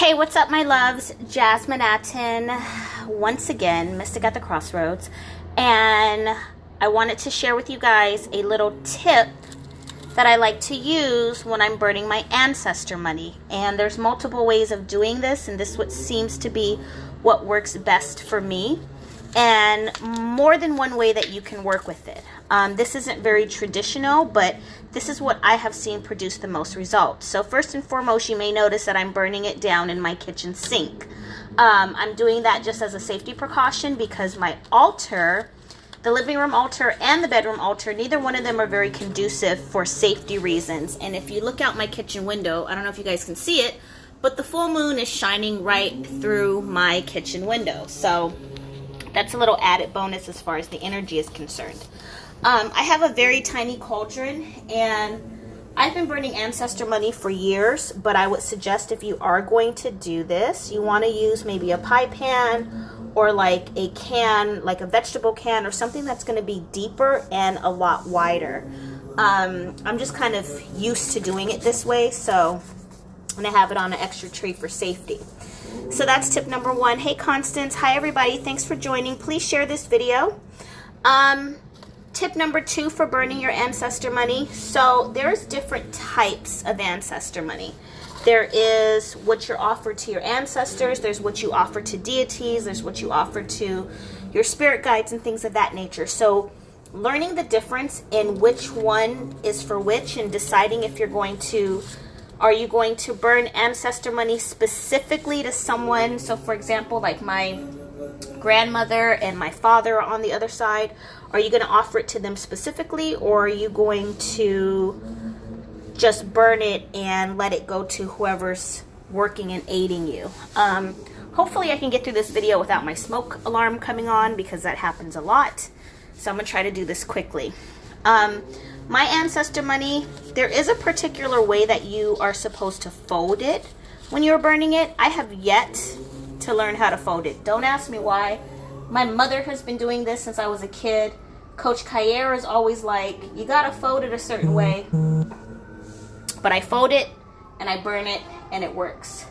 Hey, what's up, my loves? Jasmine Atten, once again, Mystic at the Crossroads, and I wanted to share with you guys a little tip that I like to use when I'm burning my ancestor money. And there's multiple ways of doing this, and this what seems to be what works best for me, and more than one way that you can work with it. This isn't very traditional, but this is what I have seen produce the most results. So first and foremost, you may notice that I'm burning it down in my kitchen sink. I'm doing that just as a safety precaution because my altar, the living room altar and the bedroom altar, neither one of them are very conducive for safety reasons. And if you look out my kitchen window, I don't know if you guys can see it, but the full moon is shining right through my kitchen window. So that's a little added bonus as far as the energy is concerned. I have a very tiny cauldron, and I've been burning ancestor money for years, but I would suggest if you are going to do this, you want to use maybe a pie pan or like a can, like a vegetable can or something that's going to be deeper and a lot wider. I'm just kind of used to doing it this way, so I'm going to have it on an extra tray for safety. So that's tip number one. Hey, Constance. Hi, everybody. Thanks for joining. Please share this video. Tip number two for burning your ancestor money. So there's different types of ancestor money. There is what you're offered to your ancestors. There's what you offer to deities. There's what you offer to your spirit guides and things of that nature. So learning the difference in which one is for which and deciding if you're going to, are you going to burn ancestor money specifically to someone? So for example, like my grandmother and my father are on the other side. Are you going to offer it to them specifically, or are you going to just burn it and let it go to whoever's working and aiding you? Hopefully I can get through this video without my smoke alarm coming on, because that happens a lot. So I'm going to try to do this quickly. My ancestor money, there is a particular way that you are supposed to fold it when you're burning it. I have yet to learn how to fold it. Don't ask me why. My mother has been doing this since I was a kid. Coach Khayr is always like, you gotta fold it a certain way. But I fold it and I burn it and it works.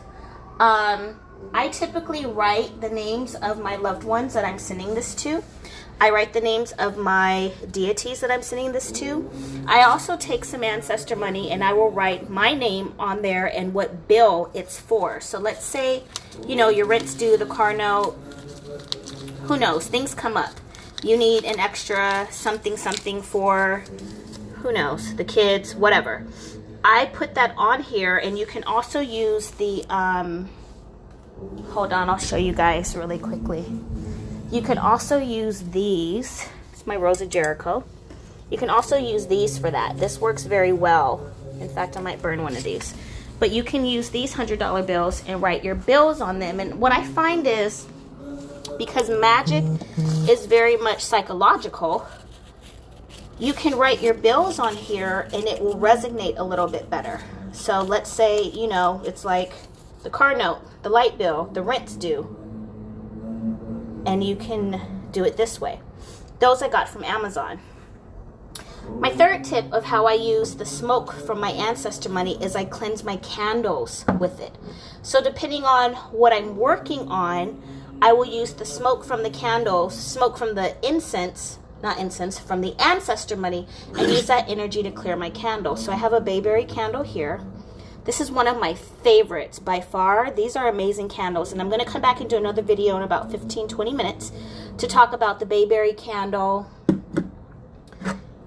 I typically write the names of my loved ones that I'm sending this to. I write the names of my deities that I'm sending this to. I also take some ancestor money and I will write my name on there and what bill it's for. So let's say, you know, your rent's due, the car note, who knows, things come up. You need an extra something for, who knows, the kids, whatever. I put that on here, and you can also use the, hold on, I'll show you guys really quickly. You can also use these. It's my Rose of Jericho. You can also use these for that. This works very well. In fact, I might burn one of these. But you can use these $100 bills and write your bills on them. And what I find is, because magic is very much psychological, you can write your bills on here and it will resonate a little bit better. So let's say, you know, it's like the car note, the light bill, the rent's due. And you can do it this way. Those I got from Amazon. My third tip of how I use the smoke from my ancestor money is I cleanse my candles with it. So depending on what I'm working on, I will use the smoke from the candles, smoke from the incense, not incense, from the ancestor money, and use that energy to clear my candle. So I have a bayberry candle here. This is one of my favorites by far. These are amazing candles, and I'm going to come back and do another video in about 15-20 minutes to talk about the bayberry candle,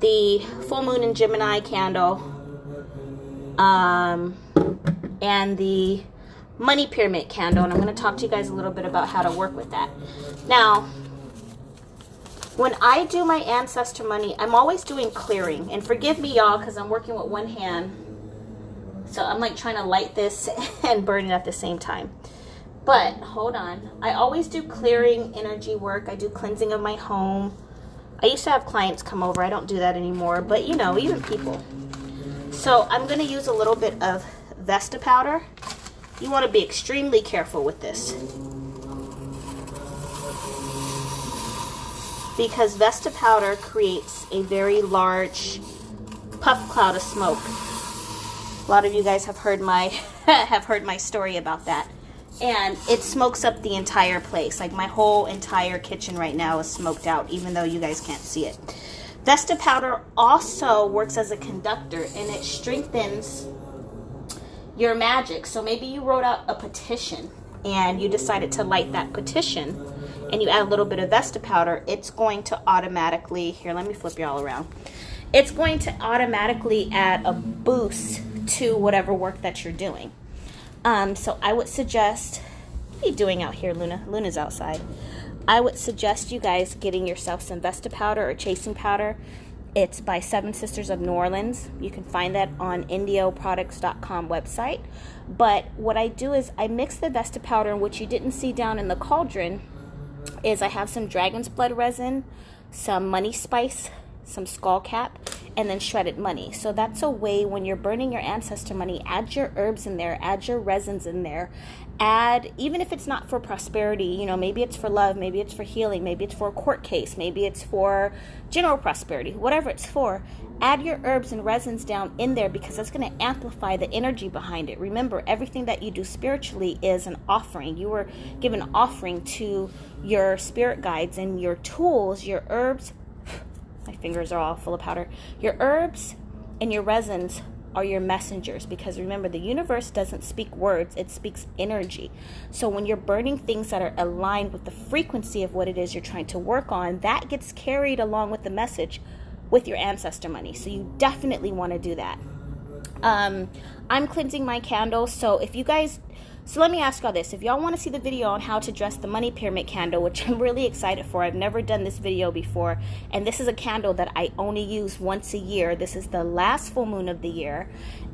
the full moon in Gemini candle, and the money pyramid candle, and I'm going to talk to you guys a little bit about how to work with that. Now, when I do my ancestor money, I'm always doing clearing, and forgive me, y'all, because I'm working with one hand, so I'm like trying to light this and burn it at the same time. But hold on, I always do clearing energy work. I do cleansing of my home. I used to have clients come over. I don't do that anymore, but you know, even people. So I'm going to use a little bit of Vesta powder. You want to be extremely careful with this, because Vesta powder creates a very large puff cloud of smoke. A lot of you guys have heard my story about that. and it smokes up the entire place. Like my whole entire kitchen right now is smoked out, even though you guys can't see it. Vesta powder also works as a conductor, and it strengthens your magic. So maybe you wrote out a petition and you decided to light that petition, and you add a little bit of Vesta powder. It's going to automatically, here, let me flip y'all around. It's going to automatically add a boost to whatever work that you're doing. So I would suggest, what are you doing out here, Luna? Luna's outside. I would suggest you guys getting yourself some Vesta powder or chasing powder. It's by Seven Sisters of New Orleans. You can find that on indioproducts.com website. But what I do is I mix the Vesta powder, and what you didn't see down in the cauldron is I have some dragon's blood resin, some money spice, some skull cap, and then shredded money. So that's a way when you're burning your ancestor money, add your herbs in there, add your resins in there, add, even if it's not for prosperity, you know, maybe it's for love, maybe it's for healing, maybe it's for a court case, maybe it's for general prosperity, whatever it's for, add your herbs and resins down in there, because that's going to amplify the energy behind it. Remember, everything that you do spiritually is an offering. You were given an offering to your spirit guides, and your tools, your herbs, my fingers are all full of powder. Your herbs and your resins are your messengers, because remember, the universe doesn't speak words, it speaks energy. So when you're burning things that are aligned with the frequency of what it is you're trying to work on, that gets carried along with the message with your ancestor money. So you definitely want to do that. I'm cleansing my candles, so if you guys, so let me ask y'all this. If y'all want to see the video on how to dress the money pyramid candle, which I'm really excited for, I've never done this video before, and this is a candle that I only use once a year. This is the last full moon of the year,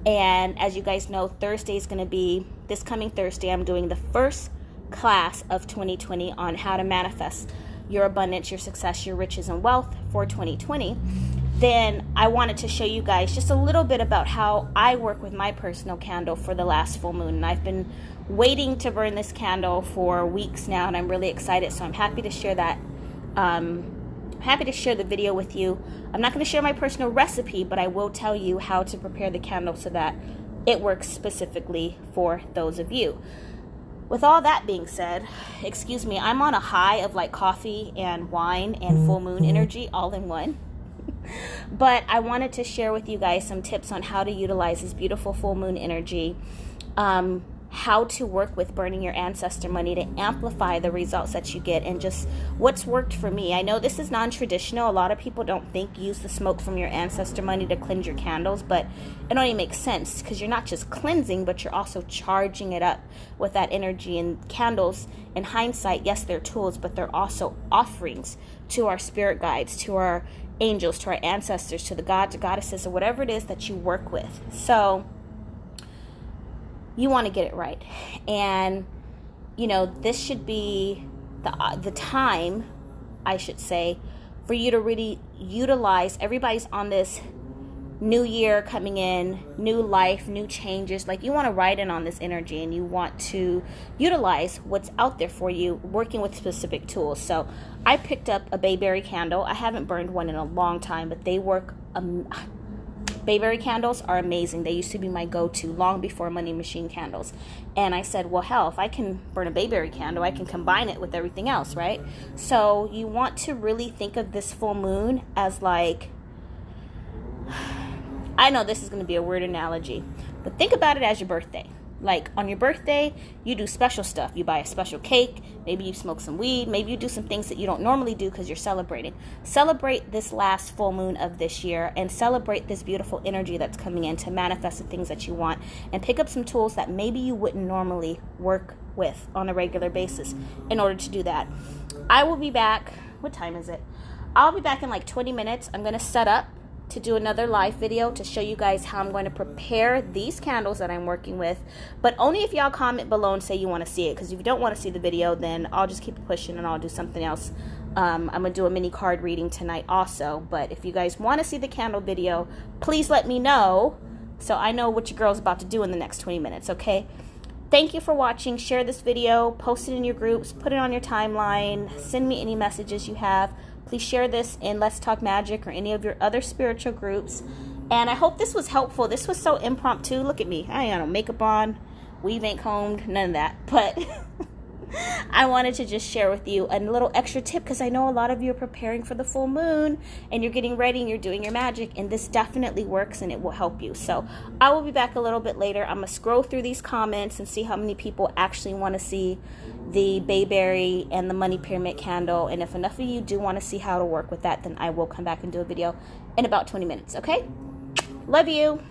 and as you guys know, Thursday is going to be, this coming Thursday, I'm doing the first class of 2020 on how to manifest your abundance, your success, your riches, and wealth for 2020. Then I wanted to show you guys just a little bit about how I work with my personal candle for the last full moon. And I've been waiting to burn this candle for weeks now, and I'm really excited. So I'm happy to share that. Happy to share the video with you. I'm not going to share my personal recipe, but I will tell you how to prepare the candle so that it works specifically for those of you. With all that being said, excuse me, I'm on a high of like coffee and wine and full moon energy all in one. But I wanted to share with you guys some tips on how to utilize this beautiful full moon energy, how to work with burning your ancestor money to amplify the results that you get, and just what's worked for me. I know this is non-traditional. A lot of people don't think use the smoke from your ancestor money to cleanse your candles, but it only makes sense because you're not just cleansing, but you're also charging it up with that energy. And candles, in hindsight, yes, they're tools, but they're also offerings to our spirit guides, to our angels, to our ancestors, to the gods or goddesses, or whatever it is that you work with. So you want to get it right. And you know, this should be the time, I should say, for you to really utilize. Everybody's on this new year coming in, new life, new changes. Like, you want to ride in on this energy, and you want to utilize what's out there for you, working with specific tools. So I picked up a bayberry candle. I haven't burned one in a long time, but they work. Bayberry candles are amazing. They used to be my go-to long before money machine candles. And I said, well, hell, if I can burn a bayberry candle, I can combine it with everything else, right? So you want to really think of this full moon as like, I know this is going to be a weird analogy, but think about it as your birthday. Like, on your birthday, you do special stuff. You buy a special cake. Maybe you smoke some weed. Maybe you do some things that you don't normally do because you're celebrating. Celebrate this last full moon of this year, and celebrate this beautiful energy that's coming in to manifest the things that you want, and pick up some tools that maybe you wouldn't normally work with on a regular basis in order to do that. I will be back. What time is it? I'll be back in like 20 minutes. I'm going to set up to do another live video to show you guys how I'm going to prepare these candles that I'm working with, but only if y'all comment below and say you want to see it, because if you don't want to see the video, then I'll just keep pushing and I'll do something else. I'm going to do a mini card reading tonight also, but if you guys want to see the candle video, please let me know so I know what your girl's about to do in the next 20 minutes, okay? Thank you for watching. Share this video, post it in your groups, put it on your timeline, send me any messages you have. Please share this in Let's Talk Magic or any of your other spiritual groups. And I hope this was helpful. This was so impromptu. Look at me. I ain't got no makeup on. weave ain't combed, none of that. But I wanted to just share with you a little extra tip, because I know a lot of you are preparing for the full moon and you're getting ready and you're doing your magic, and this definitely works and it will help you. So I will be back a little bit later. I'm going to scroll through these comments and see how many people actually want to see the bayberry and the money pyramid candle. And if enough of you do want to see how to work with that, then I will come back and do a video in about 20 minutes. Okay? Love you.